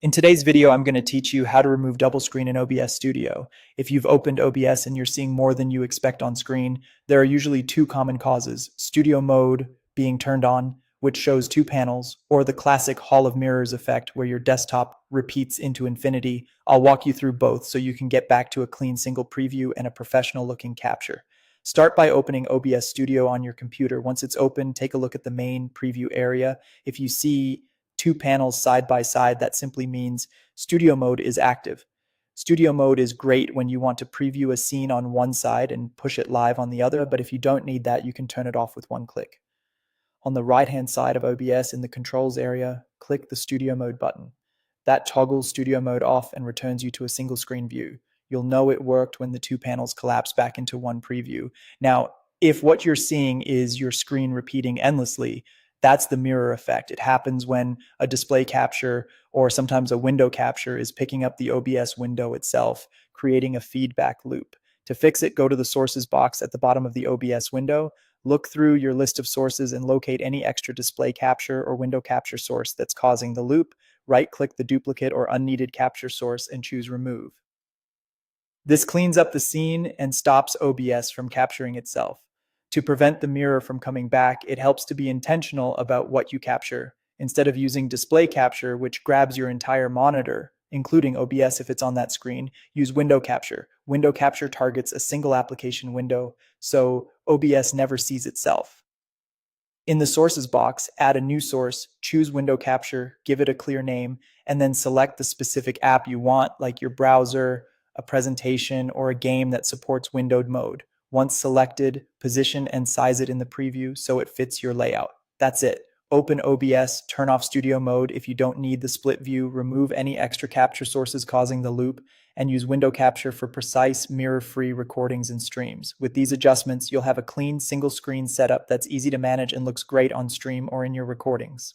In today's video, I'm going to teach you how to remove double screen in OBS Studio. If you've opened OBS and you're seeing more than you expect on screen, there are usually two common causes: studio mode being turned on, which shows two panels, or the classic Hall of Mirrors effect where your desktop repeats into infinity. I'll walk you through both so you can get back to a clean single preview and a professional looking capture. Start by opening OBS Studio on your computer. Once it's open, take a look at the main preview area. If you see two panels side by side, that simply means studio mode is active. Studio mode is great when you want to preview a scene on one side and push it live on the other, but if you don't need that, you can turn it off with one click. On the right-hand side of OBS in the controls area, click the studio mode button. That toggles studio mode off and returns you to a single screen view. You'll know it worked when the two panels collapse back into one preview. Now, if what you're seeing is your screen repeating endlessly, that's the mirror effect. It happens when a display capture or sometimes a window capture is picking up the OBS window itself, creating a feedback loop. To fix it, go to the sources box at the bottom of the OBS window, look through your list of sources and locate any extra display capture or window capture source that's causing the loop. Right-click the duplicate or unneeded capture source and choose Remove. This cleans up the scene and stops OBS from capturing itself. To prevent the mirror from coming back, it helps to be intentional about what you capture. Instead of using display capture, which grabs your entire monitor, including OBS if it's on that screen, use window capture. Window capture targets a single application window, so OBS never sees itself. In the sources box, add a new source, choose window capture, give it a clear name, and then select the specific app you want, like your browser, a presentation, or a game that supports windowed mode. Once selected, position and size it in the preview so it fits your layout. That's it. Open OBS, turn off studio mode if you don't need the split view, remove any extra capture sources causing the loop, and use window capture for precise, mirror-free recordings and streams. With these adjustments, you'll have a clean single screen setup that's easy to manage and looks great on stream or in your recordings.